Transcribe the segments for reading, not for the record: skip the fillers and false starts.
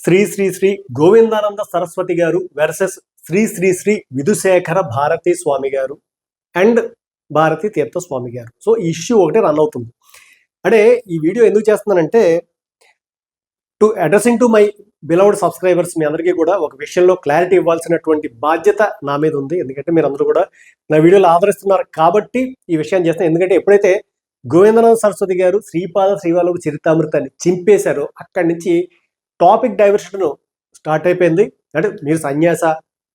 శ్రీ శ్రీ శ్రీ గోవిందానంద సరస్వతి గారు వర్సెస్ శ్రీ శ్రీ శ్రీ విధుశేఖర భారతీ స్వామి గారు అండ్ భారతీ తీర్థ స్వామి గారు. సో ఈ ఇష్యూ ఒకటి రన్ అవుతుంది. అంటే ఈ వీడియో ఎందుకు చేస్తున్నానంటే to addressing to my beloved subscribers, మీ అందరికీ కూడా ఒక విషయంలో క్లారిటీ ఇవ్వాల్సినటువంటి బాధ్యత నా మీద ఉంది. ఎందుకంటే మీరు అందరూ కూడా నా వీడియోలు ఆదరిస్తున్నారు కాబట్టి ఈ విషయాన్ని చేస్తాను. ఎందుకంటే ఎప్పుడైతే గోవిందానంద సరస్వతి గారు శ్రీపాద శ్రీవల్లభ చరితామృతాన్ని చింపేశారో అక్కడి నుంచి టాపిక్ డైవర్షన్ స్టార్ట్ అయిపోయింది. అంటే మీరు సన్యాస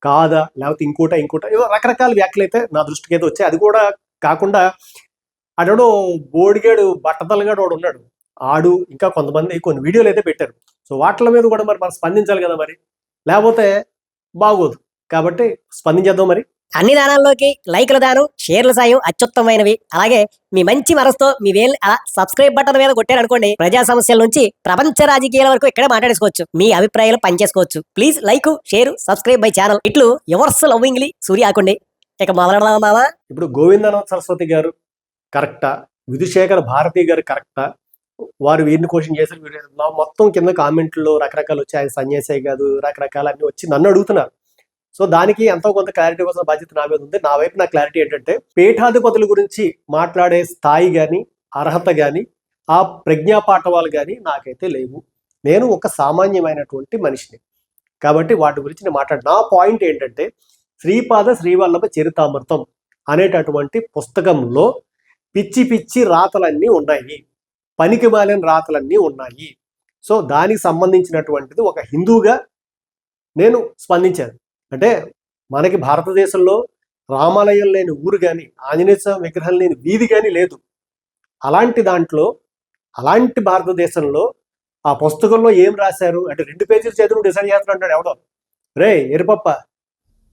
కాదా లేకపోతే ఇంకోట ఏదో రకరకాల వ్యాఖ్యలు అయితే నా దృష్టికి అయితే వచ్చాయి. అది కూడా కాకుండా అడో బోడిగాడు బట్టతలగాడు వాడు ఉన్నాడు, ఆడు ఇంకా కొంతమంది కొన్ని వీడియోలు అయితే పెట్టారు. సో వాటి మీద కూడా మరి మనం స్పందించాలి కదా, మరి లేకపోతే బాగోదు. కాబట్టి స్పందించేద్దాం. మరి అన్ని దానాల్లోకి లైకుల దానం, షేర్ల సాయం అత్యుత్తమైనవి. అలాగే మీ మంచి మనసుతో మీ వేలు అలా సబ్స్క్రైబ్ బటన్ మీద కొట్టారనుకోండి, ప్రజా సమస్యల నుంచి ప్రపంచ రాజకీయాల వరకు ఇక్కడే మాట్లాడేసుకోవచ్చు, మీ అభిప్రాయాలు పనిచేసుకోవచ్చు. Please like, share, subscribe my channel. ఇట్లు యువర్స్ లవ్వింగ్లీ సూర్య ఆకుండి. ఇక మొదలెడదాం మావా. ఇప్పుడు గోవిందానంద సరస్వతి గారు కరెక్టా, విధుశేఖర భారతి గారు కరెక్టా, వారు వీరిని క్వశ్చన్ చేశారు. మొత్తం కింద కామెంట్లో రకరకాలు వచ్చి ఆయన సన్యాసే కాదు రకరకాల అన్ని వచ్చి నన్ను అడుగుతున్నారు. సో దానికి ఎంతో కొంత క్లారిటీ కోసం బాధ్యత నా మీద ఉంది. నా వైపు నా క్లారిటీ ఏంటంటే పీఠాధిపతుల గురించి మాట్లాడే స్థాయి కానీ అర్హత కానీ ఆ ప్రజ్ఞాపాఠవాలు కానీ నాకైతే లేవు. నేను ఒక సామాన్యమైనటువంటి మనిషిని కాబట్టి వాటి గురించి నేను నా పాయింట్ ఏంటంటే శ్రీపాద శ్రీవల్లభ చరితామృతం అనేటటువంటి పుస్తకంలో పిచ్చి పిచ్చి రాతలన్నీ ఉన్నాయి, పనికి మాలిన రాతలన్నీ ఉన్నాయి. సో దానికి సంబంధించినటువంటిది ఒక హిందూగా నేను స్పందించాను. అంటే మనకి భారతదేశంలో రామాలయం లేని ఊరు కానీ ఆంజనేయ స్వామి విగ్రహం లేని వీధి కానీ లేదు. అలాంటి దాంట్లో అలాంటి భారతదేశంలో ఆ పుస్తకంలో ఏం రాశారు అంటే 2 పేజీలు చేతులు డిసైడ్ చేస్తాను అంటాడు ఎవడో. రే ఎరుపప్ప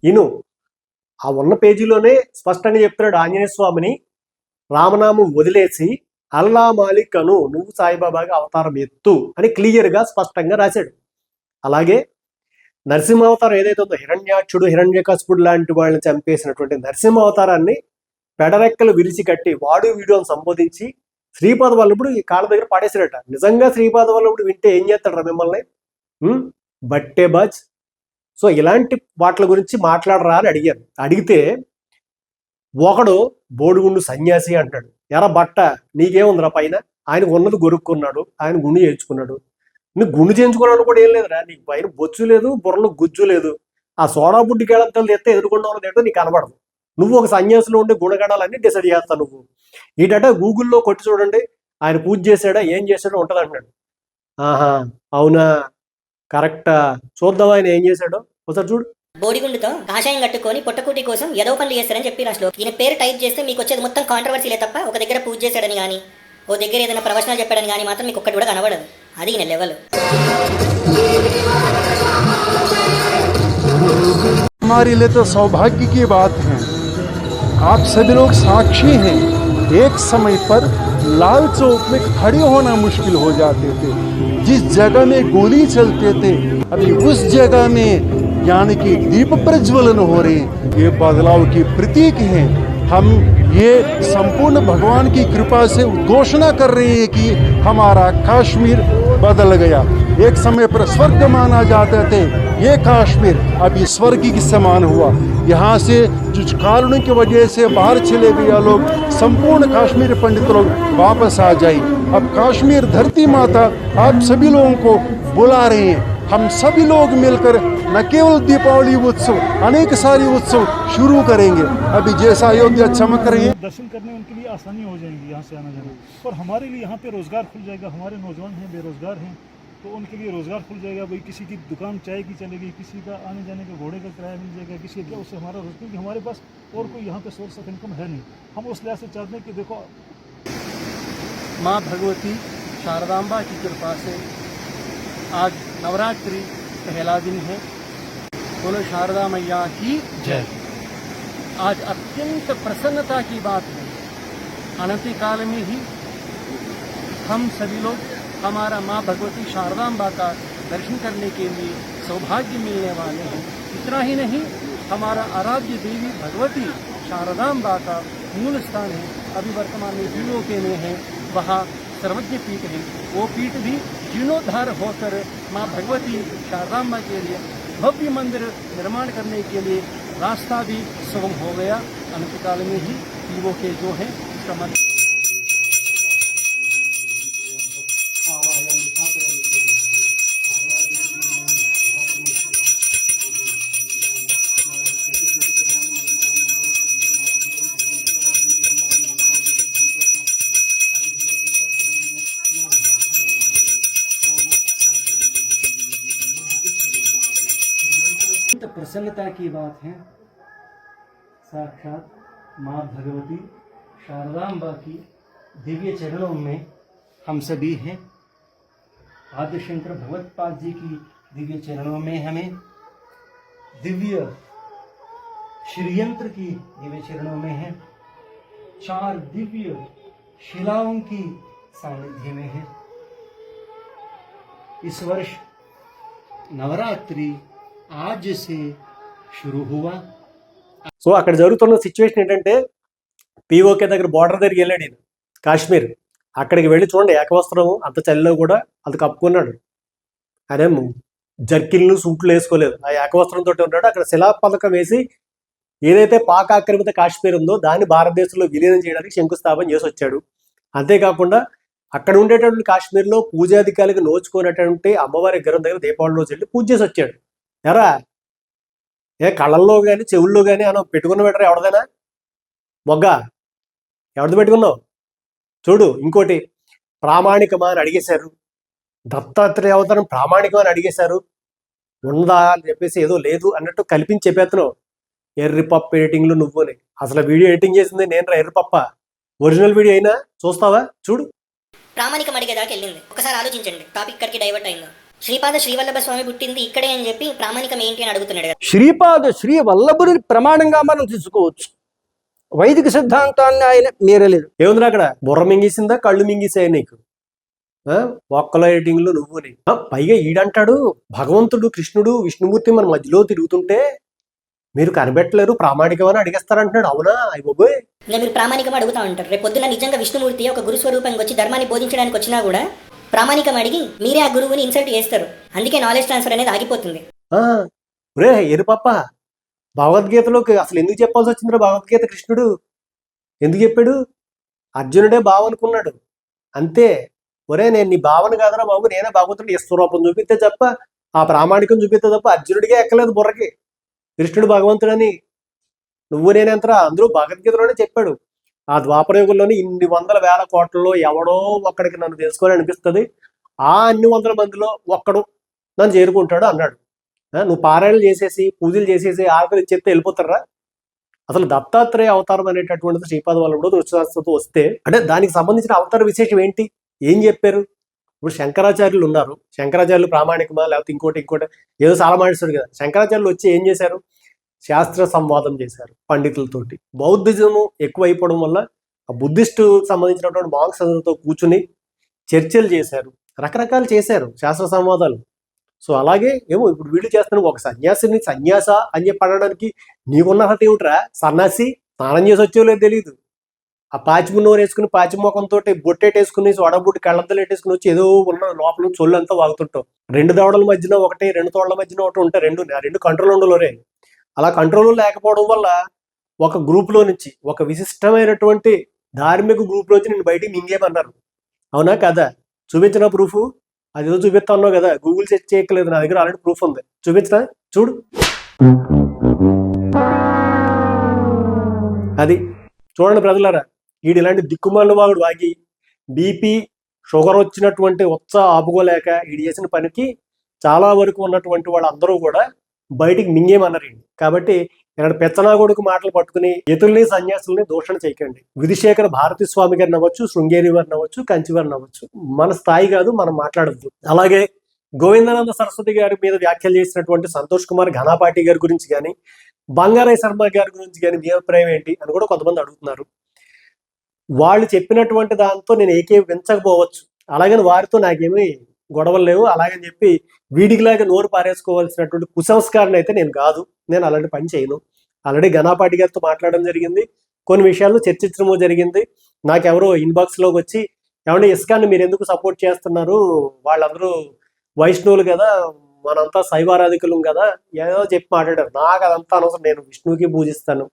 ఇను, ఆ ఉన్న పేజీలోనే స్పష్టంగా చెప్తున్నాడు ఆంజనేయ స్వామిని రామనామం వదిలేసి అల్లా మాలిక్ అను, నువ్వు సాయిబాబాగా అవతారం ఎత్తు అని క్లియర్గా స్పష్టంగా రాశాడు. అలాగే నరసింహావతారం ఏదైతే ఉందో హిరణ్యాక్షుడు హిరణ్యకశిపుడు లాంటి వాళ్ళని చంపేసినటువంటి నరసింహావతారాన్ని పెడరెక్కలు విరిచి కట్టి వాడు వీడియోని సంబోధించి శ్రీపాద వల్లభుడు ఈ కాళ్ళ దగ్గర పాడేసాడట. నిజంగా శ్రీపాద వల్లభుడు వింటే ఏం చేస్తాడు మిమ్మల్ని బట్టే బాజ్. సో ఇలాంటి వాటి గురించి మాట్లాడరా అని అడిగాను. అడిగితే ఒకడు బోడిగుండు సన్యాసి అంటాడు. ఎరా బట్ట నీకేముందిరా పైన, ఆయన ఉన్నది గొరుక్కున్నాడు, ఆయన గుండు చేయించుకున్నాడు. నువ్వు గుండు చేయించుకున్నాడు కూడా ఏం లేదురా, నీకు పైన బొచ్చు లేదు, బుర్రలో గుజ్జు లేదు. ఆ సోడా బుడ్డి కేళంతలు తెస్తే ఎదుర్కొండ ఏంటో నీకు కనబడదు. నువ్వు ఒక సన్యాసిలో ఉండే గుణగణాలన్నీ డిసైడ్ చేస్తావు నువ్వు. ఏంటంటే గూగుల్లో కొట్టి చూడండి, ఆయన పూజ చేశాడా ఏం చేశాడో ఉంటుంది అంటున్నాడు. ఆహా అవునా, కరెక్టా, చూద్దాం ఆయన ఏం చేశాడో ఒకసారి చూడు. బోడిగుండుతో కాషాయం కట్టుకొని పొట్టకూటి కోసం ఏదో పనులు చేస్తారని చెప్పి రాష్ట్రంలో ఈయన పేరు టైప్ చేస్తే మీకు వచ్చేది మొత్తం కాంట్రవర్సీలే తప్ప ఒక దగ్గర పూజ చేశాడని కానీ ఓ దగ్గర ఏదైనా ప్రవచనాలు చెప్పాడని కానీ మాత్రం మీకు ఒక్కటి కూడా కనబడదు. అది ఈయన లెవెల్. हमारे लिए तो सौभाग्य की बात है, आप सभी लोग साक्षी हैं। एक समय पर लाल चौक में खड़े होना मुश्किल हो जाते थे। जिस जगह में गोली चलते थे अभी उस जगह में यानी कि दीप प्रज्वलन हो रहे हैं। ये बदलाव की प्रतीक है। हम ये संपूर्ण भगवान की कृपा से घोषणा कर रहे हैं कि हमारा कश्मीर बदल गया। एक समय पर स्वर्ग माना जाते थे, ये कश्मीर अभी स्वर्ग के समान हुआ। यहाँ से कुछ कारणों की वजह से बाहर चले गए लोग, संपूर्ण कश्मीर पंडित लोग वापस आ जाए। अब कश्मीर धरती माता आप सभी लोगों को बुला रहे हैं। हम सभी लोग मिलकर न केवल दीपावली उत्सव अनेक सारे उत्सव शुरू करेंगे। अभी जैसा अयोध्या चमक रही है, दर्शन करने उनके लिए आसानी हो जाएगी यहाँ से आना जाना, और हमारे लिए यहाँ पे रोज़गार खुल जाएगा। हमारे नौजवान हैं बेरोज़गार हैं तो उनके लिए रोज़गार खुल जाएगा। भाई किसी की दुकान चाय की चलेगी, किसी का आने जाने का घोड़े का किराया मिल जाएगा, किसी का उससे हमारा रोज़गार, क्योंकि हमारे पास और कोई यहाँ पे सोर्स ऑफ इनकम है नहीं। हम उस लिहाज से चाहते हैं कि देखो माँ भगवती शारदाम्बा की कृपा से आज नवरात्रि पहला दिन है। बोलो शारदा मैया की जय। आज अत्यंत प्रसन्नता की बात है, अनंत काल में ही हम सभी लोग हमारा माँ भगवती शारदाम्बा का दर्शन करने के लिए सौभाग्य मिलने वाले हैं। इतना ही नहीं, हमारा आराध्य देवी भगवती शारदाम्बा का मूल स्थान है, अभी वर्तमान में द्विलोके में है, वहाँ सर्वज्ञ पीठ है। वो पीठ भी जीर्णोद्धार होकर माँ भगवती शारदाम्बा के लिए भव्य मंदिर निर्माण करने के लिए रास्ता भी सुगम हो गया। अनंतकाल में ही पीओ के जो है इसका मन प्रसन्नता की बात है। साक्षात माँ भगवती शारदाम्बा की दिव्य चरणों में हम सभी हैं। आद्यशंकर भगवत्पाद जी की दिव्य चरणों में हमें दिव्य श्रीयंत्र की दिव्य चरणों में है। 4 दिव्य शिलाओं की सानिध्य में है। इस वर्ष नवरात्रि आज से शुरू हुआ। సో అక్కడ జరుగుతున్న సిచ్యువేషన్ ఏంటంటే పీఓకే దగ్గర బార్డర్ దగ్గరికి వెళ్ళాడు ఈయన, కాశ్మీర్. అక్కడికి వెళ్ళి చూడండి, ఏకవస్త్రం అంత చలిలో కూడా అది కప్పుకున్నాడు. ఆయన జర్కిన్లు సూట్లు వేసుకోలేదు, ఆ ఏకవస్త్రంతో ఉన్నాడు. అక్కడ శిలా పథకం వేసి ఏదైతే పాక్ ఆక్రమిత కాశ్మీర్ ఉందో దాన్ని భారతదేశంలో విలీనం చేయడానికి శంకుస్థాపన చేసి వచ్చాడు. అంతేకాకుండా అక్కడ ఉండేటటువంటి కాశ్మీర్లో పూజాధికారులకు నోచుకునేటువంటి అమ్మవారి విగ్రహం దగ్గర దీపావళి రోజు వెళ్ళి పూజ చేసి వచ్చాడు. ఎరా ఏ కళ్ళల్లో కానీ చెవుల్లో కానీ అన్న పెట్టుకున్న పెట్టరా ఎవరిదైనా మొగ్గ ఎవరిది పెట్టుకున్నావు చూడు. ఇంకోటి ప్రామాణికమా అని అడిగేశారు. దత్తాత్రేయ అవతారం ప్రామాణికమా అని అడిగేశారు. ఉందా అని చెప్పేసి ఏదో లేదు అన్నట్టు కల్పించి చెప్పేస్తున్నావు. ఎర్రి పప్ప ఎడిటింగ్లు నువ్వుని. అసలు వీడియో ఎడిటింగ్ చేసింది నేను రా, ఎర్రి పప్ప. ఒరిజినల్ వీడియో అయినా చూస్తావా చూడు. ప్రామాణికం అడిగేదాకా వెళ్ళింది. ఒకసారి ఆలోచించండి, టాపిక్ ఇక్కడికి డైవర్ట్ అయిందో. శ్రీపాద శ్రీవల్లభ స్వామి పుట్టింది ఇక్కడే అని చెప్పి ప్రామాణికం ఏంటి అని అడుగుతున్నాడు కదా. శ్రీపాద శ్రీ వల్లభుని ప్రమాణంగా మనం తీసుకోవచ్చు. వైదిక సిద్ధాంతాన్ని ఆయన మీరలేదు. ఏముందిరా అక్కడ? బుర్ర మింగేసిందా కళ్ళు మింగేసాయి నీకు? ఒక్కలో ఎడిటింగ్లు నువ్వుని. పైగా ఈడంటాడు భగవంతుడు కృష్ణుడు విష్ణుమూర్తి మన మధ్యలో తిరుగుతుంటే మీరు కనిపెట్టలేరు, ప్రామాణికం అని అడిగేస్తారంటున్నాడు. అవునా? అయ్యి బాబోయ్. ఇంకా మీరు ప్రామాణికం అడుగుతా ఉంటారు. రేపు పొద్దున నిజంగా విష్ణుమూర్తి ఒక గురు స్వరూపంగా వచ్చి ధర్మాన్ని బోధించడానికి వచ్చినా కూడా ప్రామాణికం అడిగి మీరే ఆ గురువుని ఇన్సల్ట్ చేస్తారు. అందుకే నాలెడ్జ్ ట్రాన్స్ఫర్ అనేది ఆగిపోతుంది. రే ఎరుపప్ప, భగవద్గీతలోకి అసలు ఎందుకు చెప్పాల్సి వచ్చిందిరా? భగవద్గీత కృష్ణుడు ఎందుకు చెప్పాడు? అర్జునుడే బావ అనుకున్నాడు అంతే. ఒరే నేను నీ భావన కాదరా బాబు, నేనే భగవంతుడు స్వరూపం చూపిస్తే తప్ప, ఆ ప్రామాణికం చూపిస్తే తప్ప అర్జునుడికే ఎక్కలేదు బుర్రకి కృష్ణుడు భగవంతుడని. నువ్వు నేనెంతరా? అందరూ భగవద్గీతలోనే చెప్పాడు. ఆ ద్వాపరయుగంలోని ఇన్ని వందల వేల కోట్లలో ఎవడో ఒక్కడికి నన్ను తెలుసుకోవాలని అనిపిస్తుంది, ఆ అన్ని వందల మందిలో ఒక్కడు నన్ను చేరుకుంటాడు అన్నాడు. నువ్వు పారాయణలు చేసేసి పూజలు చేసేసి ఆకలి ఇచ్చేస్తే వెళ్ళిపోతారా? అసలు దత్తాత్రేయ అవతారం అనేటటువంటిది శ్రీపాద వల్లభుడు దృష్టాంతంతో వస్తే అంటే దానికి సంబంధించిన అవతార విశేషం ఏంటి, ఏం చెప్పారు? ఇప్పుడు శంకరాచార్యులు ఉన్నారు. శంకరాచార్యులు ప్రామాణికమా లేకపోతే ఇంకోటి ఏదో చాలా మాట్లాడు కదా. శంకరాచార్యులు వచ్చి ఏం చేశారు? శాస్త్ర సంవాదం చేశారు పండితులతోటి. బౌద్ధిజం ఎక్కువైపోవడం వల్ల ఆ బుద్ధిస్టు సంబంధించినటువంటి మాంగ్స్ అందరితో కూర్చుని చర్చలు చేశారు, రకరకాలు చేశారు శాస్త్ర సంవాదాలు. సో అలాగే ఏమో ఇప్పుడు వీళ్ళు చేస్తాను. ఒక సన్యాసిని సన్యాస అని చెప్పి అనడానికి నీకున్న అర్హత ఏమిట్రా? సన్యాసి స్నానం చేసి వచ్చేవో లేదు తెలియదు. ఆ పాచిమున్నోరు వేసుకుని పాచిమోకంతో బొట్టేటేసుకుని సోడబుట్టి కళ్ళద్దలు పెట్టేసుకుని వచ్చి ఏదో ఉన్న లోపల చొల్లు అంతా వాగుతుంటాం. 2 దవడల మధ్యన ఒకటి, 2 తోళ్ల మధ్యన ఒకటి ఉంటాయి. రెండు కంట్రోల్ ఉండలోరే. అలా కంట్రోల్ లేకపోవడం వల్ల ఒక గ్రూప్లో నుంచి, ఒక విశిష్టమైనటువంటి ధార్మిక గ్రూప్లో నుంచి నేను బయటికి మింగేమన్నారు. అవునా కదా? చూపించిన ప్రూఫ్ అది ఏదో చూపిస్తా ఉన్నావు కదా, గూగుల్ సెర్చ్ చేయట్లేదు, నా దగ్గర ఆల్రెడీ ప్రూఫ్ ఉంది. చూపించా చూడు. అది చూడండి ప్రజలారా. వీడు ఇలాంటి దిక్కుమాలిన వాడు వాగి బీపీ షుగర్ వచ్చినటువంటి ఆపుకోలేక వీడు చేసిన పనికి చాలా వరకు ఉన్నటువంటి వాళ్ళందరూ కూడా బయటికి మింగేమన్నారు. కాబట్టి ఇక్కడ పెచ్చనాగోడుకు మాటలు పట్టుకుని ఇతరుల్ని సన్యాసుల్ని దూషణ చేయకండి. విధిశేఖర భారతీ స్వామి గారిని అవ్వచ్చు, శృంగేరి వారిని అవ్వచ్చు, కంచి వారిని అవ్వచ్చు, మన స్థాయి కాదు, మనం మాట్లాడద్దు. అలాగే గోవిందానంద సరస్వతి గారి మీద వ్యాఖ్యలు చేసినటువంటి సంతోష్ కుమార్ ఘనాపాటి గారి గురించి కానీ, బంగారాయ శర్మ గారి గురించి కానీ మీ అభిప్రాయం ఏంటి అని కూడా కొంతమంది అడుగుతున్నారు. వాళ్ళు చెప్పినటువంటి దాంతో నేను ఏకీవించకపోవచ్చు, అలాగని వారితో నాకేమీ గొడవలు లేవు, అలాగని చెప్పి వీడికిలాగా నోరు పారేసుకోవాల్సినటువంటి కుసంస్కారాన్ని అయితే నేను కాదు. నేను అలాంటి పని చేయను. ఆల్రెడీ ఘనాపాటి గారితో మాట్లాడడం జరిగింది, కొన్ని విషయాల్లో చర్చించడము జరిగింది. నాకెవరో ఇన్బాక్స్లోకి వచ్చి ఏమంటే ఇస్కాన్ని మీరు ఎందుకు సపోర్ట్ చేస్తున్నారు, వాళ్ళందరూ వైష్ణవులు కదా, మనంతా శైవారాధికులం కదా, ఏదో చెప్పి మాట్లాడారు. నాకు అదంతా అనవసరం. నేను విష్ణువుకి పూజిస్తాను,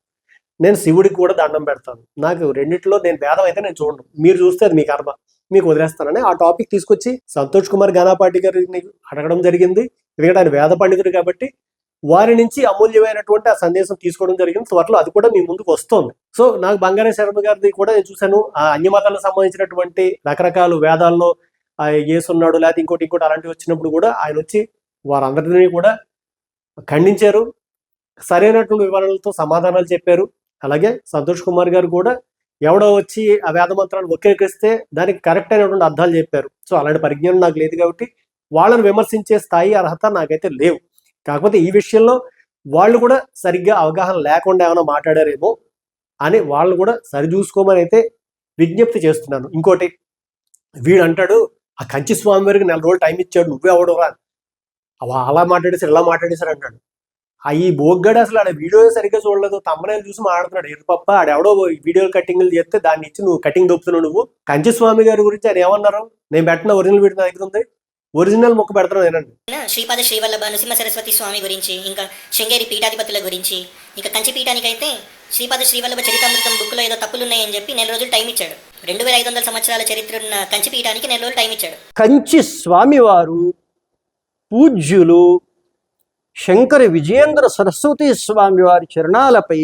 నేను శివుడికి కూడా దండం పెడతాను. నాకు రెండిట్లో నేను భేదం అయితే నేను చూడను. మీరు చూస్తే అది మీ కర్మ, మీకు వదిలేస్తానని ఆ టాపిక్ తీసుకొచ్చి సంతోష్ కుమార్ ఘనాపాటి గారిని అడగడం జరిగింది. ఎందుకంటే ఆయన వేద పండితుడు కాబట్టి వారి నుంచి అమూల్యమైనటువంటి ఆ సందేశం తీసుకోవడం జరిగింది. త్వరలో అది కూడా మీ ముందుకు వస్తుంది. సో నాకు బంగారం శర్మ గారిది కూడా నేను చూశాను. ఆ అన్యమతాలకు సంబంధించినటువంటి రకరకాల వేదాల్లో యేసున్నాడు లేకపోతే ఇంకోటి ఇంకోటి అలాంటివి వచ్చినప్పుడు కూడా ఆయన వచ్చి వారందరినీ కూడా ఖండించారు, సరైనటువంటి వివరణలతో సమాధానాలు చెప్పారు. అలాగే సంతోష్ కుమార్ గారు కూడా ఎవడో వచ్చి ఆ వేద మంత్రాలు వక్రీకరిస్తే దానికి కరెక్ట్ అయినటువంటి అర్థాలు చెప్పారు. సో అలాంటి పరిజ్ఞానం నాకు లేదు కాబట్టి వాళ్ళని విమర్శించే స్థాయి అర్హత నాకైతే లేవు. కాకపోతే ఈ విషయంలో వాళ్ళు కూడా సరిగ్గా అవగాహన లేకుండా ఏమైనా మాట్లాడారేమో అని వాళ్ళు కూడా సరిచూసుకోమని అయితే విజ్ఞప్తి చేస్తున్నాను. ఇంకోటి, వీడు అంటాడు ఆ కంచి స్వామి వారికి 4 రోజులు టైం ఇచ్చాడు, నువ్వే అవడరా, అలా మాట్లాడేసారు ఇలా మాట్లాడేశారు అంటాడు. ఈ బోగ్గాడు అసలు ఆడ వీడియో సరిగ్గా చూడలేదు, తమ్మనేలు చూసి మాట్లాడుతున్నాడు. ఎరుపప్ప ఆడెవడో వీడియో కటింగ్లు చేస్తే దాన్ని ఇచ్చి నువ్వు కటింగ్ దొప్పుతున్నావు. నువ్వు కంచి స్వామి గారి గురించి ఆయన ఏమన్నారు, నేను పెట్టిన ఒరిజినల్ వీడియో నా దగ్గర ఉంది, ఒరిజినల్ మొక్క పెడతాను నేనండి. శ్రీపాద శ్రీవల్లభ నృసింహ సరస్వతి స్వామి గురించి, ఇంకా శృంగేరి పీఠాధిపతుల గురించి, ఇంకా కంచి పీఠానికైతే శ్రీపాద శ్రీవల్లభ చరితామృతం బుక్లో ఏదో తప్పులు ఉన్నాయని చెప్పి 4 రోజులు టైం ఇచ్చాడు. 2500 సంవత్సరాల చరిత్ర ఉన్న కంచి పీఠానికి 4 రోజులు టైం ఇచ్చాడు. కంచి స్వామివారు పూజ్యులు శంకర విజయేంద్ర సరస్వతి స్వామి వారి చరణాలపై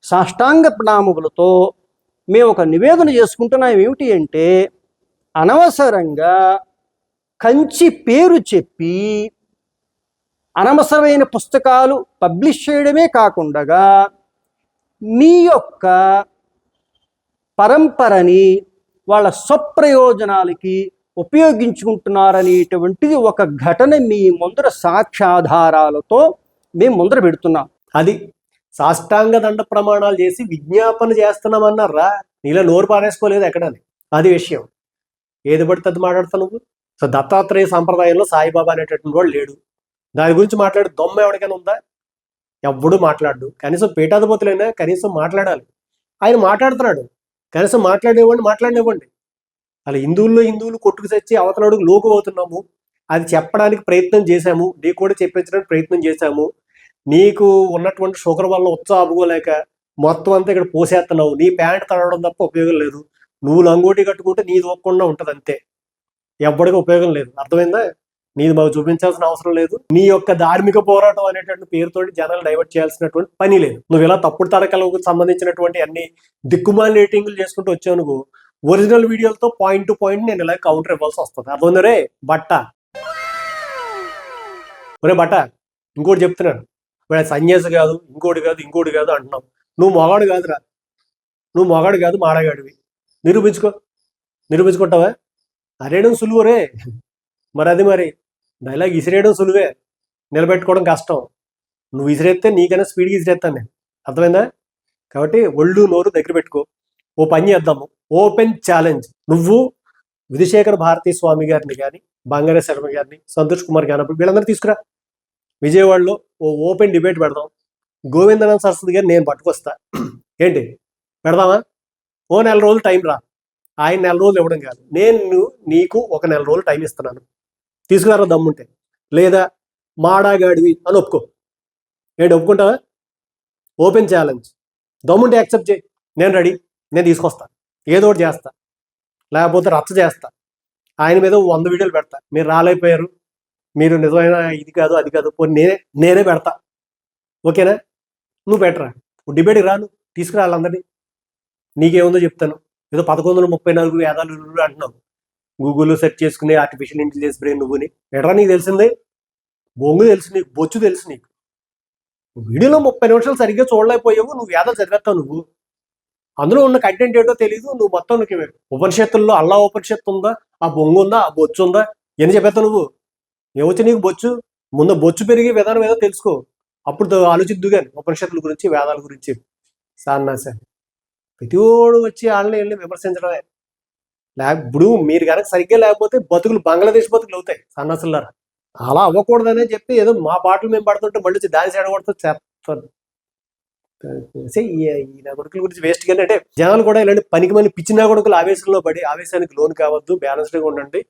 సాష్టాంగ ప్రణామములతో మేము ఒక నివేదన చేసుకుంటున్నాం. ఏమిటి అంటే, అనవసరంగా కంచి పేరు చెప్పి అనవసరమైన పుస్తకాలు పబ్లిష్ చేయడమే కాకుండా నీ యొక్క పరంపరని వాళ్ళ స్వప్రయోజనాలకి ఉపయోగించుకుంటున్నారనేటువంటిది ఒక ఘటన మీ ముందర సాక్ష్యాధారాలతో మేము ముందర పెడుతున్నాం. అది సాష్టాంగ దండ ప్రమాణాలు చేసి విజ్ఞాపన చేస్తున్నామన్నారా, నీలో నోరు పారేసుకోలేదు ఎక్కడని. అది విషయం. ఏది పడితే అది మాట్లాడతావు నువ్వు. సో దత్తాత్రేయ సంప్రదాయంలో సాయిబాబా అనేటటువంటి వాడు లేడు. దాని గురించి మాట్లాడే దొమ్మ ఎవరికైనా ఉందా? ఎవ్వడు మాట్లాడు. కనీసం పీఠాధిపతులైనా కనీసం మాట్లాడాలి. ఆయన మాట్లాడుతున్నాడు, కనీసం మాట్లాడినివ్వండి. అలా హిందువులు కొట్టుకు తెచ్చి అవతలడుగు లోకు అవుతున్నాము, అది చెప్పడానికి ప్రయత్నం చేశాము, నీకు కూడా చెప్పించడానికి ప్రయత్నం చేశాము. నీకు ఉన్నటువంటి షుగర్ వల్ల ఉత్సాహపోలేక మొత్తం అంతా ఇక్కడ పోసేస్తున్నావు. నీ ప్యాంట్ తడవడం తప్ప ఉపయోగం లేదు. నువ్వు లంగోటి కట్టుకుంటే నీది ఒక్కకుండా ఉంటుంది అంతే, ఎవ్వడికి ఉపయోగం లేదు. అర్థమైందా? నీది మాకు చూపించాల్సిన అవసరం లేదు. నీ యొక్క ధార్మిక పోరాటం అనేటువంటి పేరుతోటి జనాలు డైవర్ట్ చేయాల్సినటువంటి పని లేదు. నువ్వు ఇలా తప్పుడు తడకలకు సంబంధించినటువంటి అన్ని దిక్కుమాలి రేటింగ్లు చేసుకుంటూ వచ్చావు. నువ్వు ఒరిజినల్ వీడియోలతో పాయింట్ టు పాయింట్ నేను ఇలా కౌంటర్ ఇవ్వాల్సి వస్తుంది. అర్థమైందా రే బట్ట? ఒరే బట్ట, ఇంకోటి చెప్తున్నాను, వాడు సన్యాసి కాదు, ఇంకోటి కాదు అంటున్నావు. నువ్వు మొగాడు కాదురా, నువ్వు మొగాడు కాదు, మాడగాడివి. నిరూపించుకుంటావా? అరేయడం సులువు రే. మరి డైలాగ్ ఇసిరేయడం సులువే, నిలబెట్టుకోవడం కష్టం. నువ్వు ఇసిరేస్తే నీకైనా స్పీడ్గా ఇసిరేస్తాను నేను. అర్థమైందా? కాబట్టి ఒళ్ళు నోరు దగ్గర పెట్టుకో. ఓ పని చేద్దాము, ఓపెన్ ఛాలెంజ్. నువ్వు విధుశేఖర భారతీ స్వామి గారిని కానీ, బంగార శర్మ గారిని, సంతోష్ కుమార్ గారిని వీళ్ళందరూ తీసుకురా. విజయవాడలో ఓ ఓపెన్ డిబేట్ పెడదాం. గోవిందనాథ్ సరస్వతి గారిని నేను పట్టుకొస్తా. ఏంటి పెడదామా? ఓ 4 రోజులు టైం రా. ఆయన 4 రోజులు ఇవ్వడం కాదు, నేను నీకు ఒక 4 రోజులు టైం ఇస్తున్నాను. తీసుకురారా దమ్ముంటే. లేదా మాడాగాడివి అని ఒప్పుకో. ఏంటి ఒప్పుకుంటావా? Open challenge. దమ్ముంటే యాక్సెప్ట్ చేయి. నేను రెడీ, నేను తీసుకొస్తా, ఏదో ఒకటి చేస్తా, లేకపోతే రచ్చ చేస్తా. ఆయన మీద 100 వీడియోలు పెడతా. మీరు రాలేకపోయారు, మీరు నిజమైన ఇది కాదు అది కాదు, నేనే పెడతా. ఓకేనా? నువ్వు పెట్టరా, డిబేట్కి రాను, తీసుకురా వాళ్ళందరినీ. నీకేముందో చెప్తాను. ఏదో 1134 వేదాలు అంటున్నావు. గూగుల్లో సెర్చ్ చేసుకునే ఆర్టిఫిషియల్ ఇంటెలిజెన్స్ బ్రెయిన్ నువ్వుని ఎట్రా నీకు తెలిసిందే? బొంగు తెలుసు నీకు, బొచ్చు తెలుసు నీకు. వీడియోలో 30 నిమిషాలు సరిగ్గా చూడలేకపోయావు, నువ్వు వేదాలు చదివేస్తావు. నువ్వు అందులో ఉన్న కంటెంట్ ఏంటో తెలియదు. నువ్వు మొత్తం నువ్వు ఉపనిషత్తుల్లో అల్లా ఉపనిషత్తు ఉందా, ఆ బొంగు ఉందా, ఆ బొచ్చు ఉందా, ఎన్ని చెప్పేస్తావు నువ్వు? ఏమొచ్చి నీకు బొచ్చు? ముందు బొచ్చు పెరిగే విధానం ఏదో తెలుసుకో, అప్పుడు ఆలోచిద్దు కానీ ఉపనిషత్తుల గురించి వేదాల గురించి. సాన్నాసారి ప్రతివాడు వచ్చి వాళ్ళని వెళ్ళి విమర్శించడమే. ఇప్పుడు మీరు కనుక సరిగ్గా లేకపోతే బతుకులు బంగ్లాదేశ్ బతుకులు అవుతాయి సన్నాసులారా. అలా అవ్వకూడదనే చెప్పి ఏదో మా పాటలు మేము పడుతుంటే మళ్ళీ దాని చెడగొడుతూ చేస్తారు. ఈ నా కొడుకుల గురించి వేస్ట్ గానే, అంటే జనాలు కూడా ఇలాంటి పనికి మళ్ళీ పిచ్చిన కొడుకులు ఆవేశంలో పడి ఆవేశానికి లోను కావద్దు, బ్యాలెన్స్డ్గా ఉండండి.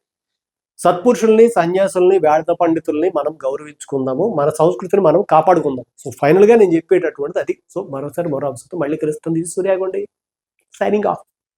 సత్పురుషుల్ని, సన్యాసుల్ని, వేద పండితుల్ని మనం గౌరవించుకుందాము, మన సంస్కృతిని మనం కాపాడుకుందాం. సో ఫైనల్ గా నేను చెప్పేటటువంటిది అది. సో మరో అంశంతో మళ్ళీ కలుస్తుంది. సూర్యాగొండి సైనింగ్ ఆఫ్.